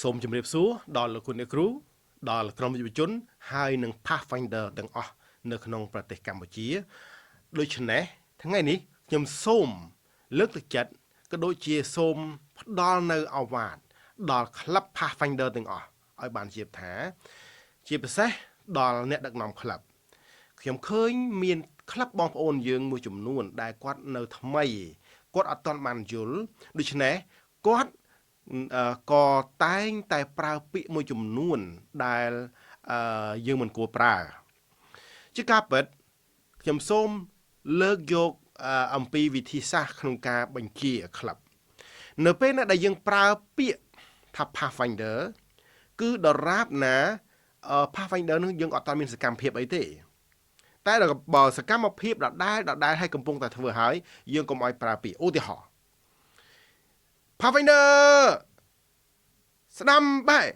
សូមជម្រាបសួរដល់លោកអ្នកគ្រូដល់ក្រុមយុវជនហើយនឹង Pathfinder ទាំងអស់នៅក្នុងប្រទេសកម្ពុជាដូច្នេះថ្ងៃនេះខ្ញុំសូមលើកទឹកចិត្តក៏ដូចជាសូមផ្ដល់នៅអាវ៉ាតដល់ Club Pathfinder ទាំងអស់ឲ្យបានជ្រាបថាជាពិសេសដល់អ្នកដឹកនាំ Club ខ្ញុំឃើញមាន Club បងប្អូនយើងមួយចំនួនដែលគាត់នៅថ្មីគាត់អត់ទាន់បានយល់ដូច្នេះគាត់ក៏តែងតែប្រើពាក្យមួយចំនួនដែលយើងមិនគួរប្រើជាការពិតខ្ញុំសូមលើកយកអំពីវិធីសាស្ត្រក្នុងការបញ្ជាក្លឹបនៅពេលណាដែលយើងប្រើពាក្យថា Pathfinder គឺដរាបណា Pathfinder នឹងយើងអត់ទាន់មានសកម្មភាពអីទេតែបើសកម្មភាពដដែលឲ្យកំពុងតែធ្វើហើយយើងកុំឲ្យប្រើពាក្យឧទាហរណ៍ Pathfinder ស្ដាំបែរ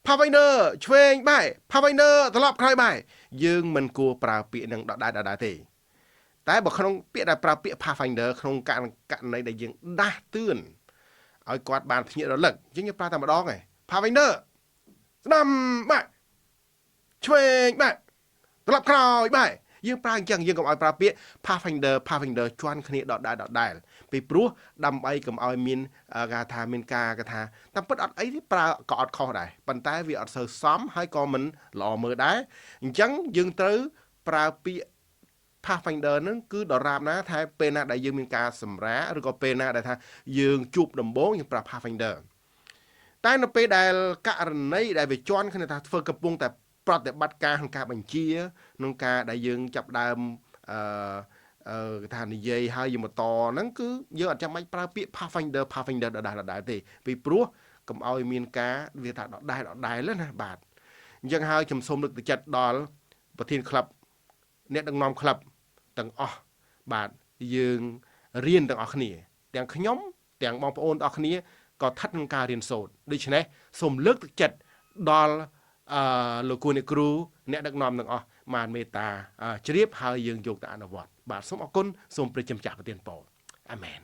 Pathfinder ឆ្វេងបែរ Pathfinder ត្រឡប់ក្រោយបែរយើងមិនគួរប្រើពាក្យនឹងដដែលទេតែបើក្នុងពាក្យដែលប្រើពាក្យ Pathfinder ក្នុងករណីដែលយើងដាស់តឿនឲ្យគាត់បានភ្ញាក់រលឹកយើងប្រើតែម្ដងឯង Pathfinder ស្ដាំបែរឆ្វេងបែរត្រឡប់ក្រោយបែរយើងប្រើអញ្ចឹងយើងកុំឲ្យប្រើពាក្យ Pathfinder ជាន់គ្នាដដែលពីព្រោះដើម្បីកុំឲ្យមានការថាមានការថាតាមពិតអត់អីទេប្រើក៏អត់ខុសដែរប៉ុន្តែវាអត់សូវសមហើយក៏មិនល្អមើលដែរអញ្ចឹងយើងត្រូវប្រើពាក្យ Pathfinder ហ្នឹងគឺដរាបណាថាពេលណាដែលយើងមានការសម្រាឬក៏ពេលណាដែលថាយើងជួបដំបូងយើងប្រើ Pathfinder តែនៅពេលដែលករណីដែលវាជន់គ្នាថាធ្វើកំពុងតែប្រតិបត្តិការក្នុងការបញ្ជាក្នុងការដែលយើងចាប់ដើមថានិយាយហើយយើងបន្តហ្នឹងគឺយើងអត់ចាំបាច់ប្រើពាក្យ Pathfinder ដដែលទេពីព្រោះកុំឲ្យមានការវាថាដដែលណាបាទអញ្ចឹងហើយខ្ញុំសូមលើកទឹកចិត្តដល់ប្រធានក្លឹបអ្នកដឹកនាំក្លឹបទាំងអស់បាទយើងរៀនទាំងអស់គ្នាទាំងខ្ញុំទាំងបងប្អូនទាំងអស់គ្នាក៏ស្ថិតក្នុងការរៀនសូត្រដូច្នេះសូមលើកទឹកចិត្តដល់លោកគូអ្នកគ្រូអ្នកដឹកនាំទាំងអស់បានមេត្តាជ្រាបហើយយើងយកទៅអនុវត្តបាទសូមអរគុណសូមព្រះជាម្ចាស់ប្រទានពរអាមែន